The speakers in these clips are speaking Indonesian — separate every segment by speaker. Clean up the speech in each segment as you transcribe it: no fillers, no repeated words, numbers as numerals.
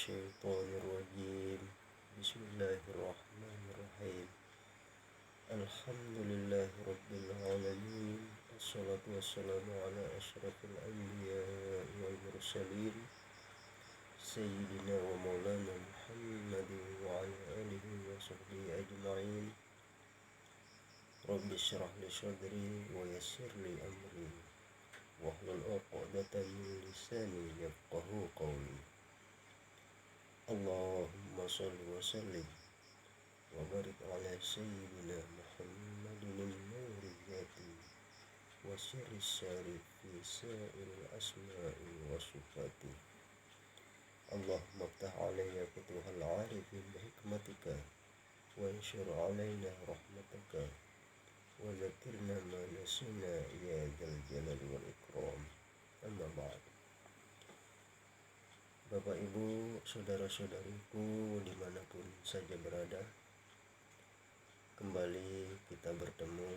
Speaker 1: الشيطان الرجيم. بسم الله الرحمن الرحيم. الحمد لله رب العالمين، والصلاة والسلام على أشرف الأنبياء والمرسلين سيدنا ومولانا محمد وعلى آله وصحبه أجمعين. رب اشرح لي صدري ويسر لي أمري واحلل عقدة من لساني يفقهوا قولي. اللهم صل وسلم وبارك على سيدنا محمد النور الذاتي وسر الشريف في سائر الأسماء والصفات. اللهم افتح علينا فتوح العارفين بحكمتك وانشر علينا رحمتك وذكرنا ما نسينا يا ذا الجلال والإكرام. Amma ba'd. Bapak Ibu, saudara-saudariku dimanapun saja berada, kembali kita bertemu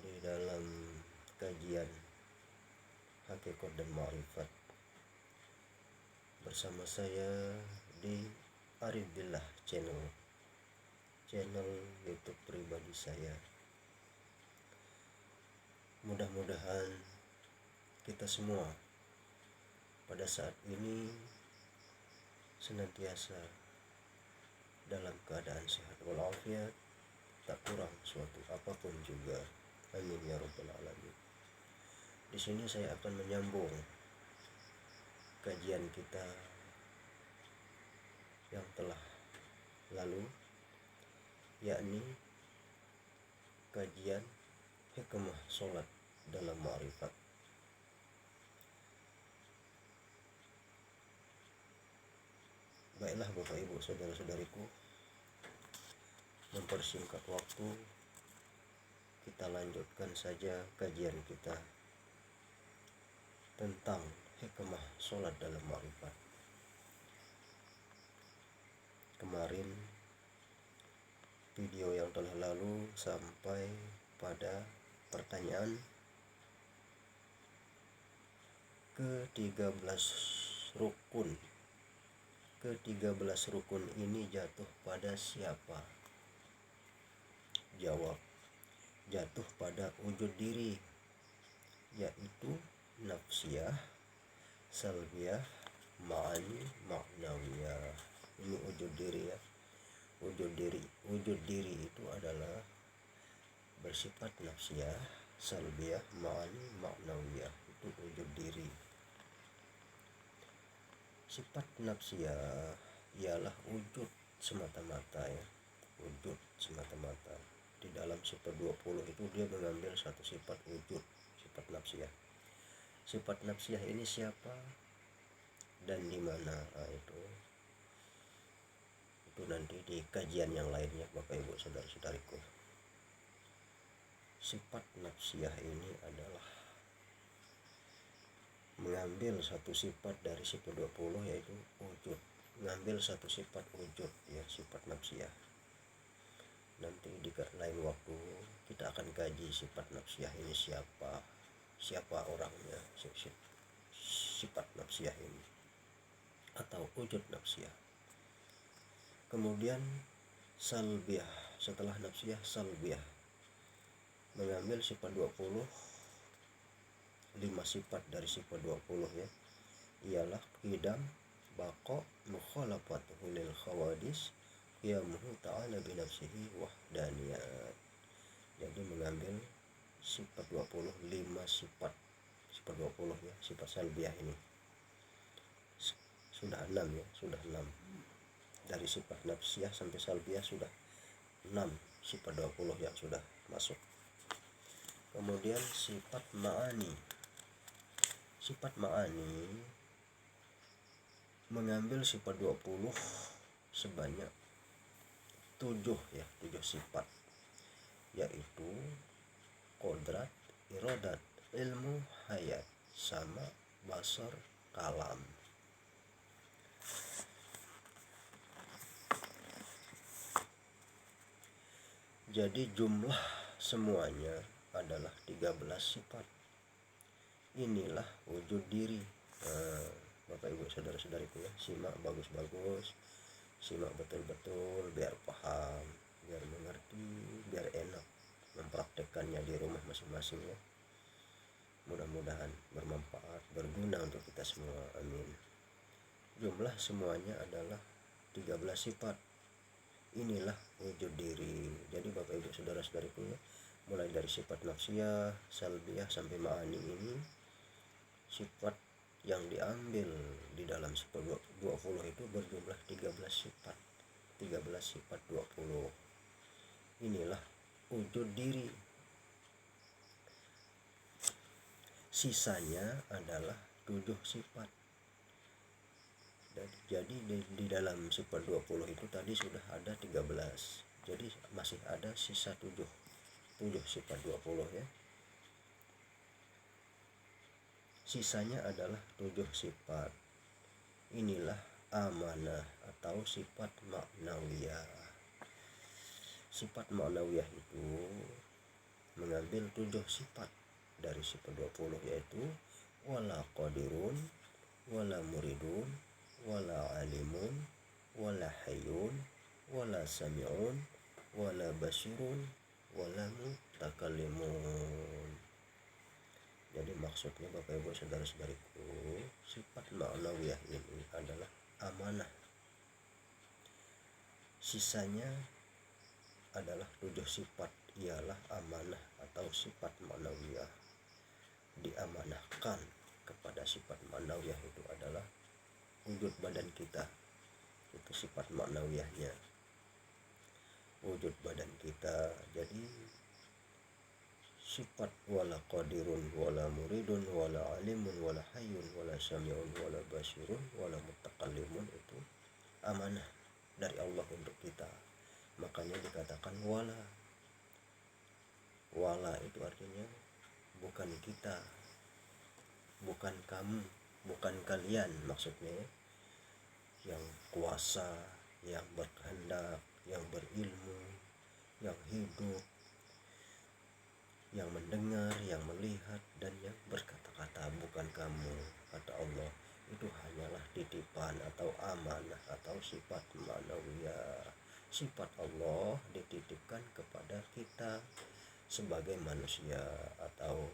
Speaker 1: di dalam kajian Hakikat dan Ma'rifat bersama saya di Arif Billah channel YouTube pribadi saya. Mudah-mudahan kita semua pada saat ini senantiasa dalam keadaan sehat walafiat, tak kurang suatu apapun juga. Amin ya rabbal alamin. Di sini saya akan menyambung kajian kita yang telah lalu, yakni kajian hikmah sholat dalam ma'rifat. Baiklah Bapak Ibu saudara-saudariku, mempersingkat waktu, kita lanjutkan saja kajian kita tentang hikmah sholat dalam ma'rifat. Kemarin video yang telah lalu sampai pada pertanyaan ke-13 rukun. Ke-13 rukun ini jatuh pada siapa? Jawab, jatuh pada wujud diri, yaitu nafsiyah, salbiyah, ma'ani, ma'nawiyah. Ini wujud diri ya. Wujud diri itu adalah bersifat nafsiyah, salbiyah, ma'ani, ma'nawiyah. Itu wujud diri. Sifat nafsiyah ialah wujud semata-mata ya. Wujud semata-mata. Di dalam sifat 20 itu dia mengambil satu sifat wujud, sifat nafsiyah. Sifat nafsiyah ini siapa dan di mana? Itu nanti di kajian yang lainnya Bapak Ibu saudara-saudariku. Sifat nafsiyah ini adalah mengambil satu sifat dari sifat 20 yaitu wujud. Mengambil satu sifat wujud ya, sifat nafsiyah. Nanti di lain waktu kita akan kaji sifat nafsiyah ini siapa orangnya, sifat nafsiyah ini atau wujud nafsiyah. Kemudian salbiyah, setelah nafsiyah salbiyah, mengambil sifat 20, 5 sifat dari sifat 20 ya, ialah qidam, baqa, mukhalafatuhu lil khawadis, qiyamuhu ta'ala binafsihi wahdaniyat. Jadi mengambil sifat 20, 5 sifat 20 ya, sifat salbiyah ini sudah 6 ya, sudah 6. Dari sifat nafsiyah sampai salbiyah sudah 6 sifat 20 yang sudah masuk. Kemudian sifat ma'ani. Sifat ma'ani mengambil sifat 20 sebanyak 7 ya, 7 sifat, yaitu kodrat, iradat, ilmu, hayat, sama, basar, kalam. Jadi jumlah semuanya adalah 13 sifat. Inilah wujud diri. Bapak Ibu saudara-saudariku ya, simak bagus-bagus, simak betul-betul biar paham, biar mengerti, biar enak mempraktekkannya di rumah masing-masing ya. Mudah-mudahan bermanfaat, berguna untuk kita semua, amin. Jumlah semuanya adalah 13 sifat. Inilah wujud diri. Jadi Bapak Ibu saudara-saudariku ya, mulai dari sifat nafsiyah, salbiyah sampai ma'ani ini sifat yang diambil di dalam sifat 20 itu berjumlah 13 sifat. 13 sifat 20. Inilah wujud diri. Sisanya adalah 7 sifat. Jadi di dalam sifat 20 itu tadi sudah ada 13. Jadi masih ada sisa 7 sifat 20 ya. Sisanya adalah 7 sifat. Inilah amanah atau sifat ma'nawiyah. Sifat ma'nawiyah itu mengambil 7 sifat dari sifat 20, yaitu wala qadirun, wala muridun, wala alimun, wala hayyun, wala sami'un, wala basirun, wala mutakallimun. Jadi maksudnya Bapak Ibu saudara-saudariku, sifat ma'nawiyah ini adalah amanah. Sisanya adalah 7 sifat, ialah amanah atau sifat ma'nawiyah. Diamanahkan kepada sifat ma'nawiyah itu adalah wujud badan kita. Itu sifat ma'nawiyahnya, wujud badan kita. Jadi sifat wala qadirun, wala muridun, wala alimun, wala hayyun, wala sami'un, wala basirun, wala mutakallimun itu amanah dari Allah untuk kita. Makanya dikatakan wala. Wala itu artinya bukan kita, bukan kamu, bukan kalian maksudnya, yang kuasa, yang berkehendak, yang berilmu, yang hidup, yang mendengar, yang melihat, dan yang berkata-kata. Bukan kamu, kata Allah. Itu hanyalah titipan atau amanah atau sifat ma'nawiyah. Sifat Allah dititipkan kepada kita sebagai manusia atau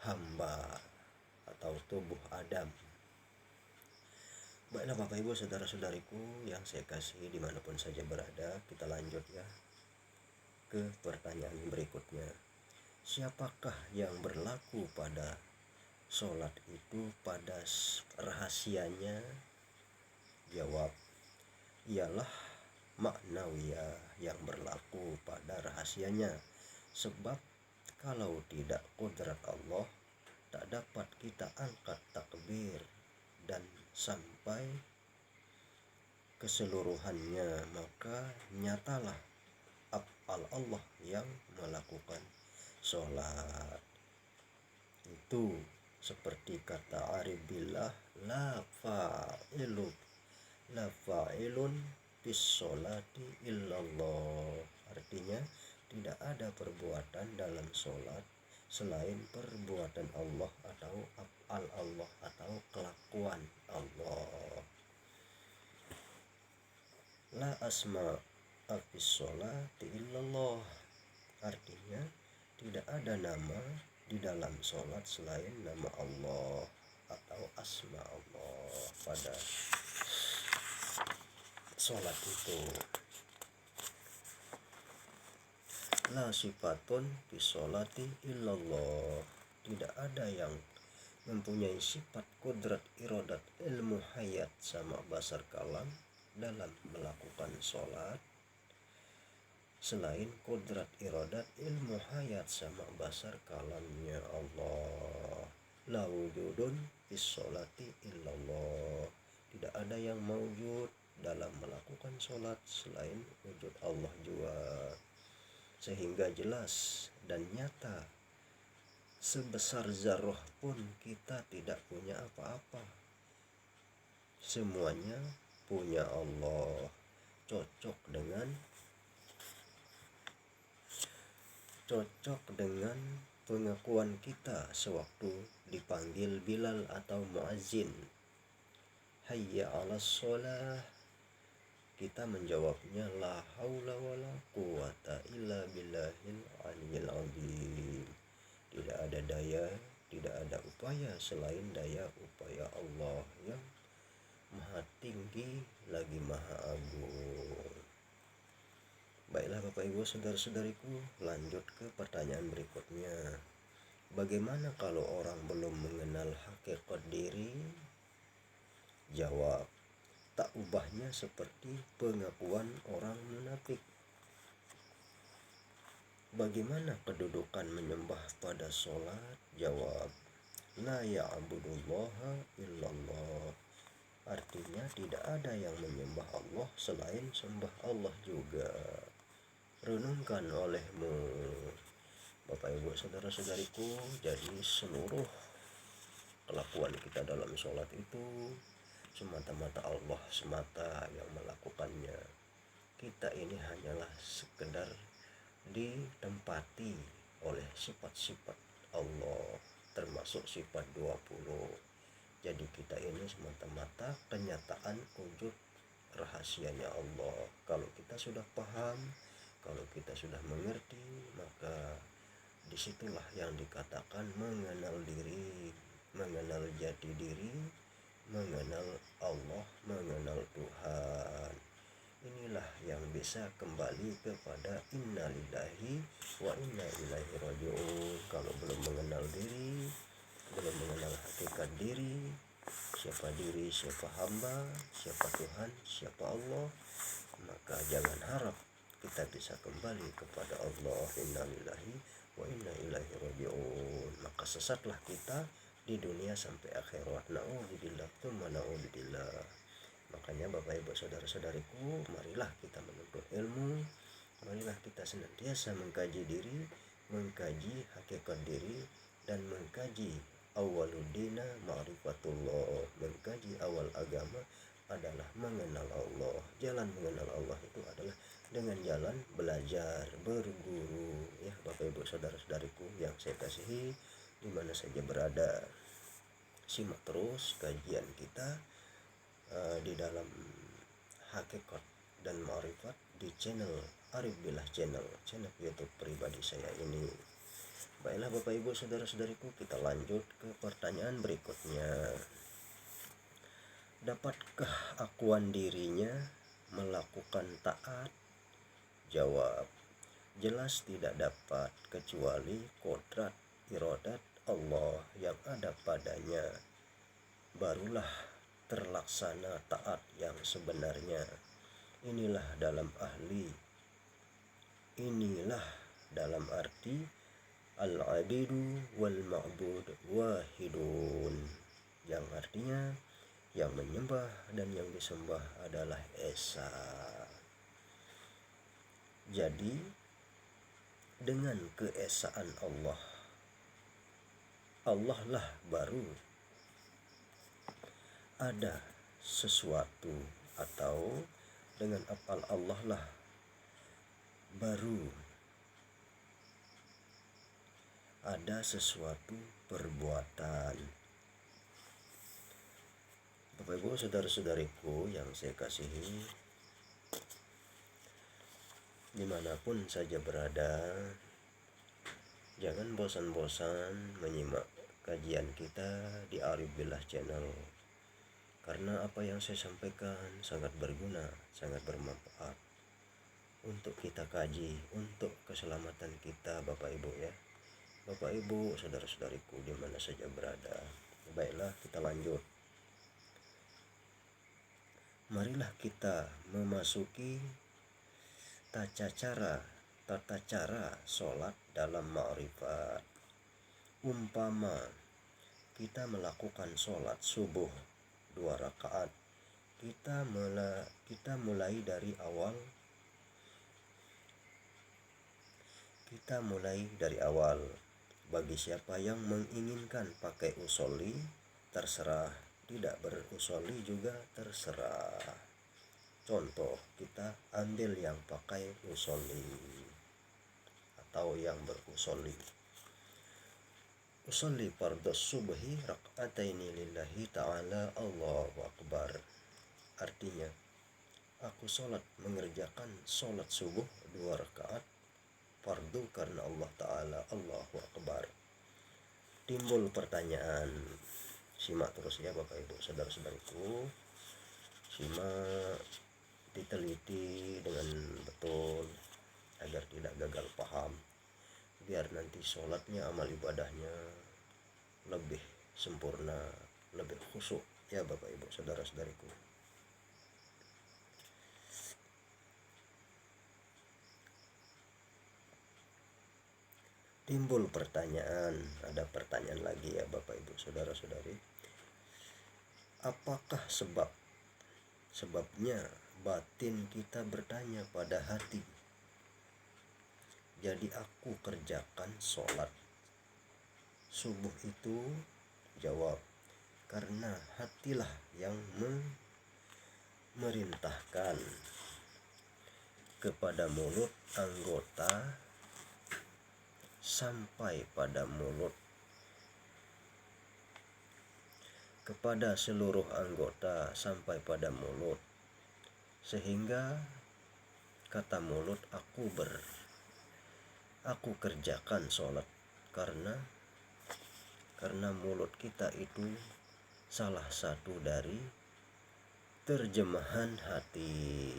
Speaker 1: hamba atau tubuh Adam. Baiklah Bapak Ibu saudara-saudariku yang saya kasihi dimanapun saja berada, kita lanjut ya ke pertanyaan berikutnya. Siapakah yang berlaku pada sholat itu pada rahasianya? Jawab, ialah ma'nawiyah yang berlaku pada rahasianya. Sebab kalau tidak qudrat Allah, tak dapat kita angkat takbir dan sampai keseluruhannya, maka nyatalah af'al Allah yang melakukan sholat. Itu seperti kata Arif billah, la fa'ilun bis sholati illallah. Artinya tidak ada perbuatan dalam sholat selain perbuatan Allah atau af'al Allah atau kelakuan Allah. La asma'a fis sholati illallah. Artinya tidak ada nama di dalam sholat selain nama Allah atau asma Allah pada sholat itu. La sifatun fis sholati illallah. Tidak ada yang mempunyai sifat kudrat, iradat, ilmu, hayat, sama basar kalam dalam melakukan sholat selain kudrat, iradat, ilmu, hayat, sama basar kalamnya Allah. La wujudun fis sholati illallah. Tidak ada yang mawujud dalam melakukan sholat selain wujud Allah juga. Sehingga jelas dan nyata, sebesar zarrah pun kita tidak punya apa-apa. Semuanya punya Allah. Cocok dengan pengakuan kita sewaktu dipanggil Bilal atau muazzin hayya 'alas shalah, kita menjawabnya la haula wala quwata illa billahil aliyil azim. Tidak ada daya, tidak ada upaya selain daya upaya Allah yang maha tinggi lagi maha agung. Baiklah Bapak Ibu saudara-saudariku, lanjut ke pertanyaan berikutnya. Bagaimana kalau orang belum mengenal hakikat diri? Jawab, tak ubahnya seperti pengakuan orang munafik. Bagaimana kedudukan menyembah pada sholat? Jawab, la ya'budullaha illallah. Artinya tidak ada yang menyembah Allah selain sembah Allah juga. Renungkan olehmu. Bapak Ibu saudara-saudariku, jadi seluruh kelakuan kita dalam sholat itu semata-mata Allah semata yang melakukannya. Kita ini hanyalah sekedar ditempati oleh sifat-sifat Allah, termasuk sifat 20. Jadi kita ini semata-mata kenyataan wujud rahasianya Allah. Kalau kita sudah paham, kalau kita sudah mengerti, maka disitulah yang dikatakan mengenal diri, mengenal jati diri, mengenal Allah, mengenal Tuhan. Inilah yang bisa kembali kepada innalillahi wa inna ilaihi raji'un. Kalau belum mengenal diri, belum mengenal hakikat diri, siapa hamba, siapa Tuhan, siapa Allah, maka jangan harap kita bisa kembali kepada Allah. Innalillahi wa inna ilaihi raji'un. Maka sesatlah kita di dunia sampai akhirat. Na'udzubillah, tsumma na'udzubillah. Makanya Bapak Ibu saudara-saudariku, marilah kita menuntut ilmu, marilah kita senantiasa mengkaji diri, mengkaji hakikat diri, dan mengkaji awwaluddina ma'rifatullah. Mengkaji awal agama adalah mengenal Allah. Jalan mengenal Allah itu adalah dengan jalan belajar, berguru. Ya Bapak Ibu saudara-saudariku yang saya kasihi, di mana saja berada, simak terus kajian kita di dalam hakikat dan ma'rifat di channel Arif Billah channel YouTube pribadi saya ini. Baiklah Bapak Ibu saudara-saudariku, kita lanjut ke pertanyaan berikutnya. Dapatkah akuan dirinya melakukan taat? Jawab, jelas tidak dapat, kecuali kodrat iradat Allah yang ada padanya, barulah terlaksana taat yang sebenarnya. Inilah dalam arti al-abidu wal ma'bud wahidun, yang artinya yang menyembah dan yang disembah adalah esa. Jadi dengan keesaan Allah, Allah lah baru ada sesuatu, atau dengan afal Allah lah baru ada sesuatu perbuatan. Bapak Ibu saudara-saudariku yang saya kasihi, dimanapun saja berada, jangan bosan-bosan menyimak kajian kita di Arif Billah channel. Karena apa yang saya sampaikan sangat berguna, sangat bermanfaat untuk kita kaji, untuk keselamatan kita Bapak Ibu ya. Bapak Ibu saudara-saudariku di mana saja berada. Baiklah, kita lanjut. Marilah kita memasuki tata cara sholat dalam ma'rifat. Umpama kita melakukan sholat subuh 2 rakaat, kita mulai dari awal. Bagi siapa yang menginginkan pakai usolli, terserah. Tidak berusoli juga terserah. Contoh, kita ambil yang pakai usolli atau yang berusoli. usolli fardhos subhi rak'ataini lillahi ta'ala Allahu akbar. Artinya, aku sholat mengerjakan sholat subuh 2 rakaat fardu karena Allah Ta'ala Allahu akbar. Timbul pertanyaan, simak terus ya Bapak Ibu saudara-saudariku, simak, diteliti dengan betul agar tidak gagal paham, biar nanti sholatnya, amal ibadahnya lebih sempurna, lebih khusyuk ya Bapak Ibu saudara-saudariku. Timbul pertanyaan, ada pertanyaan lagi ya Bapak Ibu saudara-saudari. Apakah sebabnya batin kita bertanya pada hati? Jadi aku kerjakan sholat subuh itu, jawab, karena hatilah yang memerintahkan kepada mulut anggota sampai pada mulut, kepada seluruh anggota sampai pada mulut, sehingga kata mulut aku kerjakan sholat karena mulut kita itu salah satu dari terjemahan hati,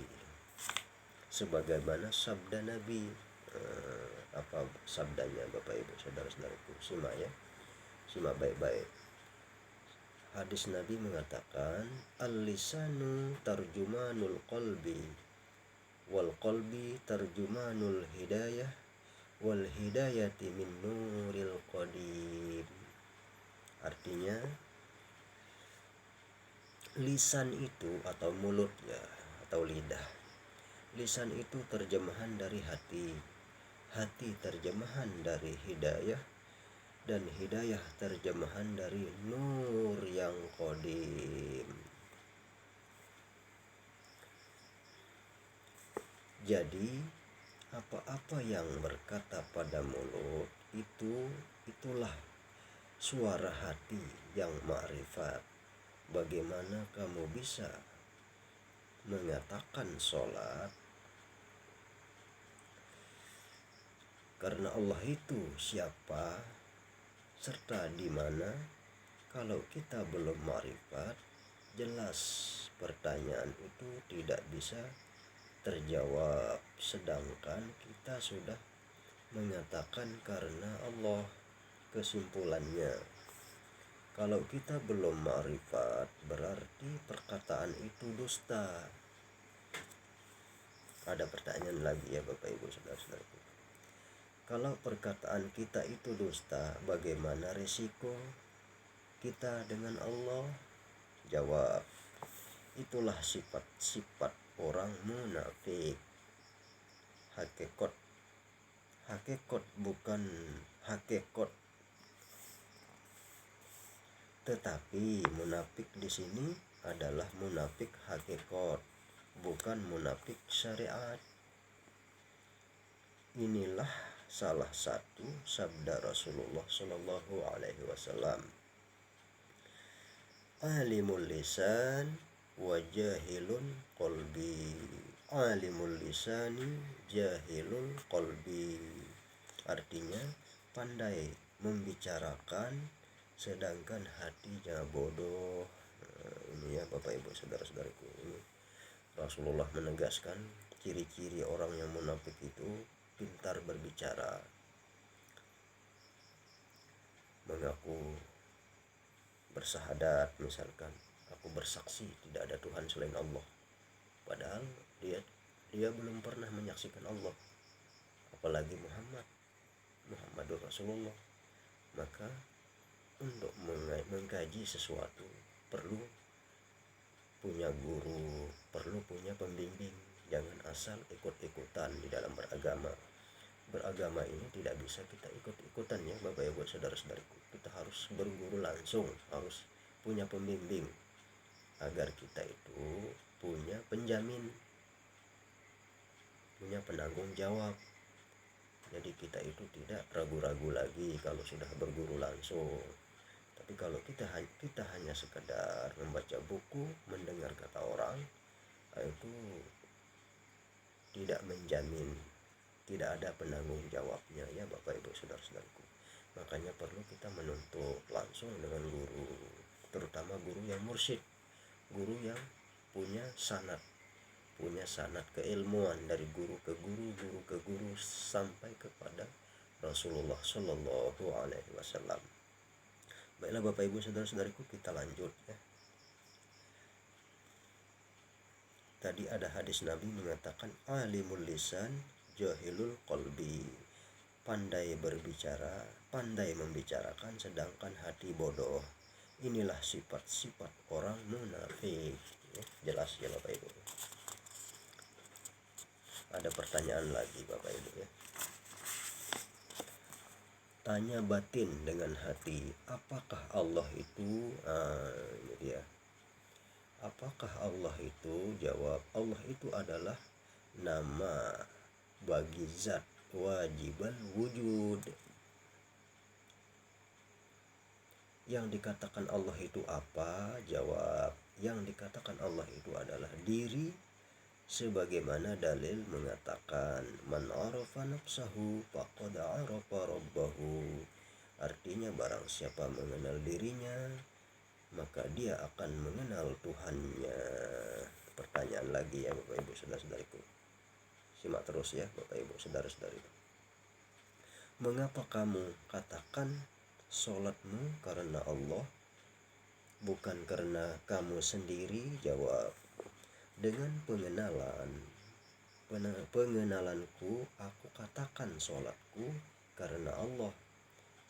Speaker 1: sebagaimana sabda Nabi. Apa sabdanya Bapak Ibu saudara-saudaraku? Simak ya, simak baik-baik. Hadis Nabi mengatakan, al-lisanu tarjumanul qalbi, wal qalbi tarjumanul hidayah, wal hidayati min nuril qadim. Artinya, lisan itu atau mulut ya, atau lidah. Lisan itu terjemahan dari hati, hati terjemahan dari hidayah, dan hidayah terjemahan dari nur yang qadim. Jadi apa-apa yang berkata pada mulut itulah suara hati yang ma'rifat. Bagaimana kamu bisa mengatakan sholat karena Allah itu siapa serta di mana, kalau kita belum ma'rifat? Jelas pertanyaan itu tidak bisa terjawab, sedangkan kita sudah mengatakan karena Allah. Kesimpulannya, kalau kita belum ma'rifat, berarti perkataan itu dusta. Ada pertanyaan lagi ya Bapak Ibu saudara-saudaraku. Kalau perkataan kita itu dusta, bagaimana resiko kita dengan Allah? Jawab, itulah sifat-sifat orang munafik. Hakikat bukan hakikat, tetapi munafik di sini adalah munafik hakikat, bukan munafik syariat. Inilah salah satu sabda Rasulullah Shallallahu Alaihi Wasallam, alimul lisan wa jahilun qalbi, alimul lisani jahilul qalbi. Artinya, pandai membicarakan sedangkan hatinya bodoh. Ini ya Bapak Ibu saudara-saudariku, ini Rasulullah menegaskan ciri-ciri orang yang munafik itu pintar berbicara, mengaku bersahadat, misalkan aku bersaksi tidak ada Tuhan selain Allah, padahal dia belum pernah menyaksikan Allah, apalagi Muhammadur Rasulullah. Maka untuk mengkaji sesuatu perlu punya guru, perlu punya pembimbing. Jangan asal ikut-ikutan di dalam beragama. Beragama ini tidak bisa kita ikut-ikutan ya Bapak Ibu saudara-saudariku. Kita harus berguru langsung, harus punya pembimbing agar kita itu punya penjamin, punya penanggung jawab. Jadi kita itu tidak ragu-ragu lagi kalau sudah berguru langsung. Tapi kalau kita hanya sekedar membaca buku, mendengar kata orang, itu tidak menjamin, tidak ada penanggung jawabnya ya Bapak Ibu saudara-saudaraku. Makanya perlu kita menuntut langsung dengan guru, terutama guru yang mursyid, guru yang punya sanad keilmuan dari guru ke guru, guru ke guru sampai kepada Rasulullah Shallallahu Alaihi Wasallam. Baiklah Bapak Ibu saudara-saudariku, kita lanjut ya. Tadi ada hadis Nabi mengatakan alimul lisan jahilul qalbi. Pandai berbicara, pandai membicarakan, sedangkan hati bodoh. Inilah sifat-sifat orang munafik ya, jelas ya Bapak Ibu. Ada pertanyaan lagi Bapak Ibu ya. Tanya batin dengan hati, apakah Allah itu ini dia. Apakah Allah itu? Jawab, Allah itu adalah nama bagi zat wajibal wujud. Yang dikatakan Allah itu apa? Jawab, yang dikatakan Allah itu adalah diri, sebagaimana dalil mengatakan man arafa nafsahu faqad arafa rabbahu. Artinya barang siapa mengenal dirinya, maka dia akan mengenal Tuhannya. Pertanyaan lagi ya Bapak Ibu saudara-saudariku. Simak terus ya Bapak Ibu saudara-saudariku. Mengapa kamu katakan sholatmu karena Allah, bukan karena kamu sendiri? Jawab, dengan pengenalanku aku katakan sholatku karena Allah.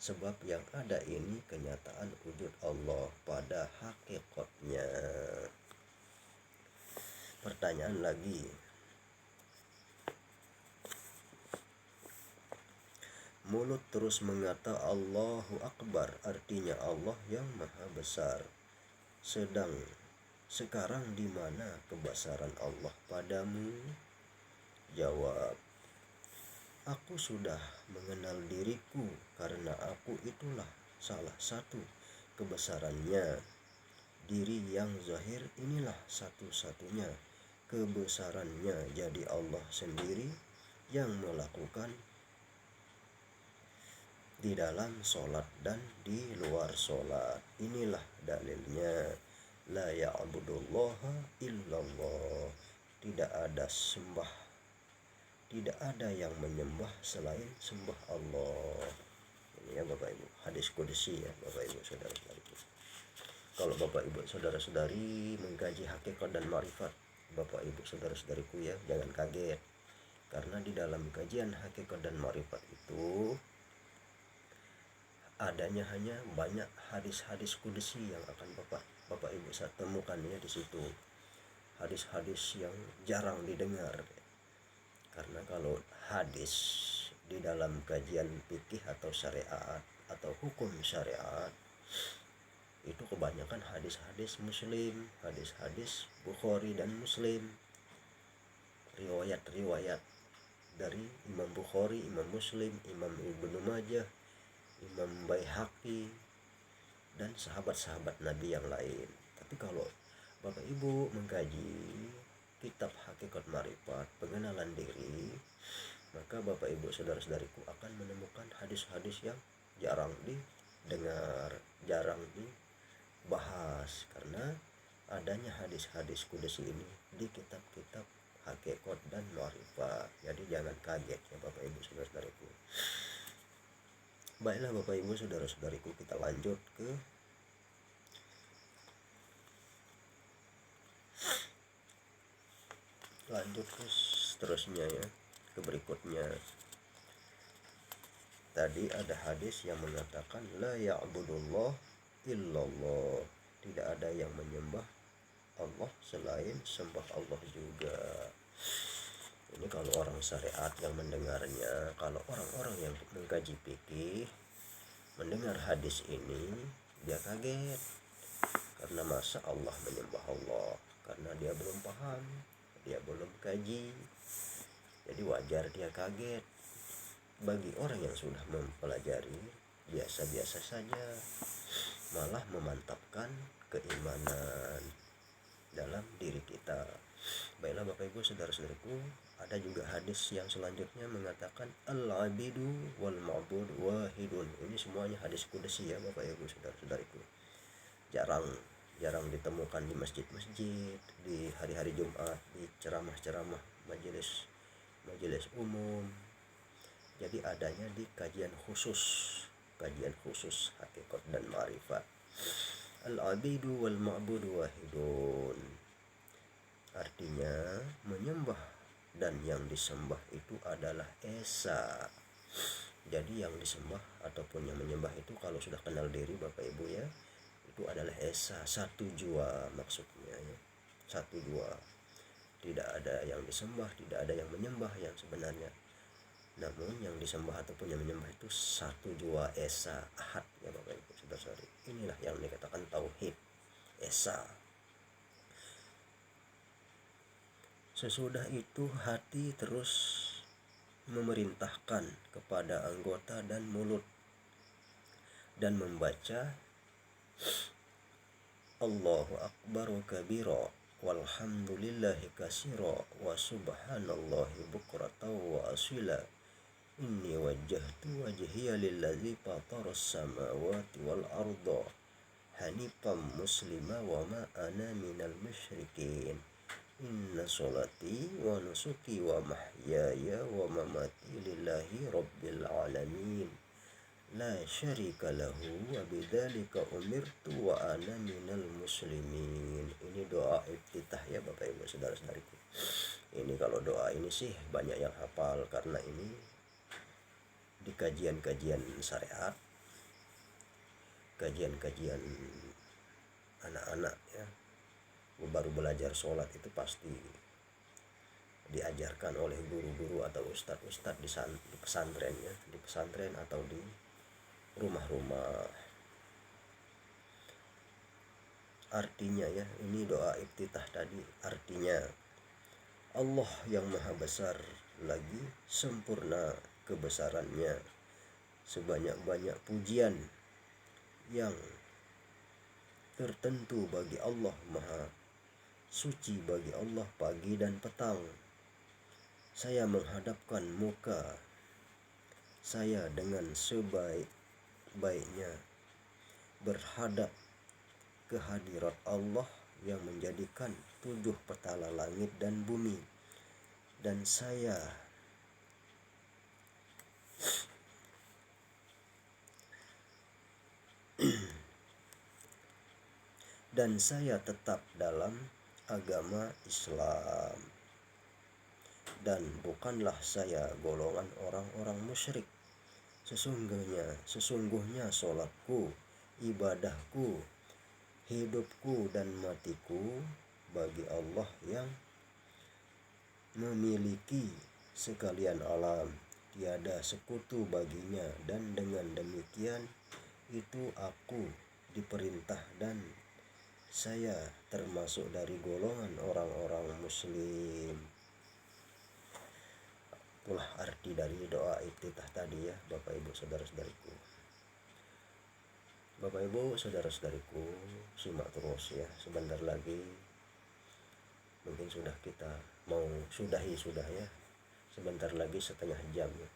Speaker 1: Sebab yang ada ini kenyataan wujud Allah pada hakikatnya. Pertanyaan lagi. Mulut terus mengata Allahu Akbar, artinya Allah yang maha besar. Sekarang di mana kebesaran Allah padamu? Jawab, aku sudah mengenal diriku karena aku itulah salah satu kebesarannya. Diri yang zahir inilah satu-satunya kebesarannya. Jadi Allah sendiri yang melakukan di dalam sholat dan di luar sholat. Inilah dalilnya. La ya'budullaha illallah. Tidak ada yang menyembah selain sembah Allah. Ini ya Bapak Ibu, hadis qudsi ya Bapak Ibu saudara-saudari. Kalau Bapak Ibu saudara-saudari mengkaji hakikat dan ma'rifat, Bapak Ibu saudara-saudariku ya, jangan kaget. Karena di dalam kajian hakikat dan ma'rifat itu adanya hanya banyak hadis-hadis qudsi yang akan Bapak Ibu saya temukan ya di situ. Hadis-hadis yang jarang didengar. Karena kalau hadis di dalam kajian fikih atau syariat atau hukum syariat itu kebanyakan hadis-hadis Muslim, hadis-hadis Bukhari dan Muslim, riwayat-riwayat dari Imam Bukhari, Imam Muslim, Imam Ibnu Majah, Imam Baihaqi dan sahabat-sahabat Nabi yang lain. Tapi kalau Bapak Ibu mengkaji kitab hakikat ma'rifat, pengenalan diri, maka Bapak Ibu saudara-saudariku akan menemukan hadis-hadis yang jarang didengar, jarang dibahas, karena adanya hadis-hadis qudsi ini di kitab-kitab hakikat dan ma'rifat. Jadi jangan kaget ya Bapak Ibu saudara-saudariku. Baiklah Bapak Ibu saudara-saudariku, kita lanjut ke seterusnya ya, ke berikutnya. Tadi ada hadis yang mengatakan la ya'budullah illallah. Tidak ada yang menyembah Allah selain sembah Allah juga. Ini kalau orang syariat yang mendengarnya. Kalau orang-orang yang mengkaji fikih mendengar hadis ini, dia kaget. Karena masa Allah menyembah Allah? Karena dia belum paham, dia belum kaji. Jadi wajar dia kaget. bagi orang yang sudah mempelajari biasa-biasa saja, malah memantapkan keimanan dalam diri kita. Baiklah Bapak Ibu saudara-saudariku, ada juga hadis yang selanjutnya mengatakan al-abidu wal ma'bud wahidun. Ini semuanya hadis qudsi ya Bapak Ibu saudara-saudariku. Jarang ditemukan di masjid-masjid, di hari-hari Jumat, di ceramah-ceramah, majelis umum. Jadi adanya di kajian khusus hakikat dan ma'rifat. Al-abidu wal ma'bud wahidun, artinya menyembah dan yang disembah itu adalah esa. Jadi yang disembah ataupun yang menyembah itu kalau sudah kenal diri Bapak Ibu ya, itu adalah esa, satu jua maksudnya ya. Satu jua. Tidak ada yang disembah, tidak ada yang menyembah yang sebenarnya. Namun yang disembah ataupun yang menyembah itu satu jua esa ahad ya Bapak Ibu saudara-saudari. Inilah yang dikatakan tauhid esa. Sesudah itu hati terus memerintahkan kepada anggota dan mulut dan membaca Allahu Akbar wa kabira walhamdulillahi katsira wa subhanallahi bukratan wa asila. Inni wajjahtu wajhiya lillazi fataras samawati wal arda hanifan muslima wa ma ana minal musyrikin. Inna sholati wa nusuki wa mahyaya wa mamati lillahi rabbil alamin la syarika lahu wa bidzalika umirtu wa ana minal muslimin. Ini doa iftitah ya Bapak Ibu saudara-saudariku. Ini kalau doa ini sih banyak yang hafal karena ini di kajian-kajian syariat, kajian-kajian anak-anak ya, baru belajar sholat itu pasti diajarkan oleh guru-guru atau ustadz-ustadz di pesantren ya, di pesantren atau di rumah-rumah. Artinya ya, ini doa iftitah tadi artinya Allah yang maha besar lagi sempurna kebesarannya, sebanyak-banyak pujian yang tertentu bagi Allah, maha suci bagi Allah pagi dan petang. Saya menghadapkan muka saya dengan sebaik-baiknya berhadap ke hadirat Allah yang menjadikan 7 petala langit dan bumi, dan saya tetap dalam agama Islam, dan bukanlah saya golongan orang-orang musyrik. Sesungguhnya sholatku, ibadahku, hidupku dan matiku bagi Allah yang memiliki sekalian alam, tiada sekutu baginya, dan dengan demikian itu aku diperintah dan saya termasuk dari golongan orang-orang muslim. Itulah arti dari doa iftitah tadi ya Bapak Ibu saudara-saudariku. Bapak Ibu saudara-saudariku, simak terus ya, sebentar lagi mungkin sudah kita mau sudahi ya, sebentar lagi setengah jam ya.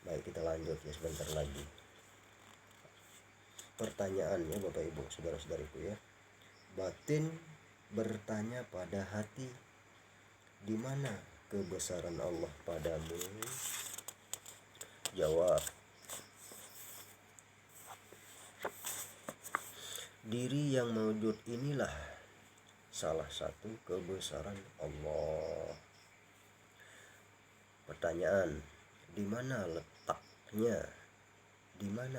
Speaker 1: Baik, kita lanjut ya sebentar lagi. Pertanyaannya Bapak Ibu saudara-saudariku ya, batin bertanya pada hati, di mana kebesaran Allah padamu? Jawab, diri yang mewujud inilah salah satu kebesaran Allah. Pertanyaan, di mana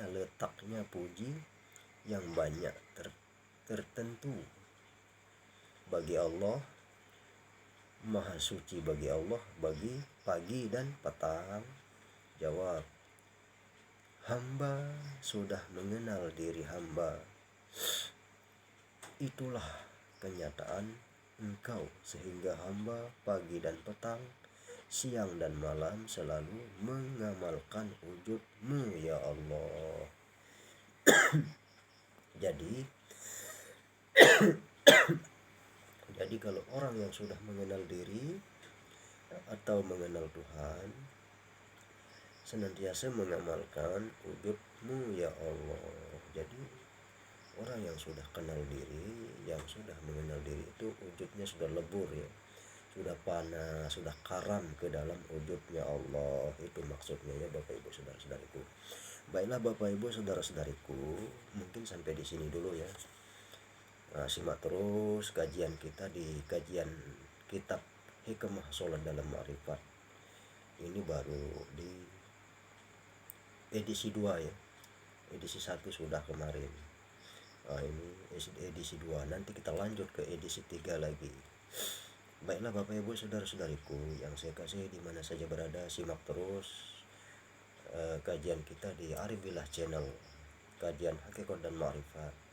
Speaker 1: letaknya puji yang banyak tertentu bagi Allah, maha suci bagi Allah bagi pagi dan petang? Jawab, hamba sudah mengenal diri hamba. Itulah kenyataan engkau sehingga hamba pagi dan petang siang dan malam selalu mengamalkan wujudmu ya Allah. Jadi kalau orang yang sudah mengenal diri atau mengenal Tuhan, senantiasa mengamalkan wujudmu ya Allah. Jadi orang yang sudah kenal diri, yang sudah mengenal diri itu wujudnya sudah lebur ya, sudah panas, sudah karam ke dalam wujudnya Allah. Itu maksudnya ya Bapak Ibu saudara-saudariku. Baiklah Bapak Ibu saudara-saudariku, mungkin sampai di sini dulu ya. Nah, simak terus kajian kita di kajian kitab Hikmah Sholat dalam Ma'rifat. Ini baru di edisi 2 ya. Edisi 1 sudah kemarin. Nah, ini edisi 2. Nanti kita lanjut ke edisi 3 lagi. Baiklah Bapak Ibu saudara-saudariku yang saya kasih di mana saja berada, simak terus kajian kita di Arif Billah Channel, kajian Hakikat dan Ma'rifat.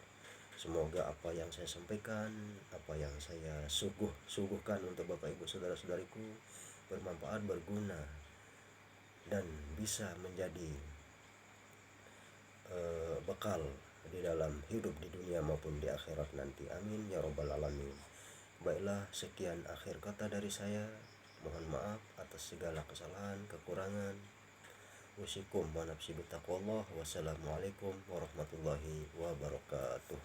Speaker 1: Semoga apa yang saya sampaikan, apa yang saya suguhkan untuk Bapak Ibu saudara-saudariku bermanfaat, berguna, dan bisa menjadi bekal di dalam hidup di dunia maupun di akhirat nanti. Amin ya robbal alamin. Baiklah, sekian akhir kata dari saya. Mohon maaf atas segala kesalahan, kekurangan. Usikum wa nafsi bittaqwallah. Wassalamualaikum warahmatullahi wabarakatuh.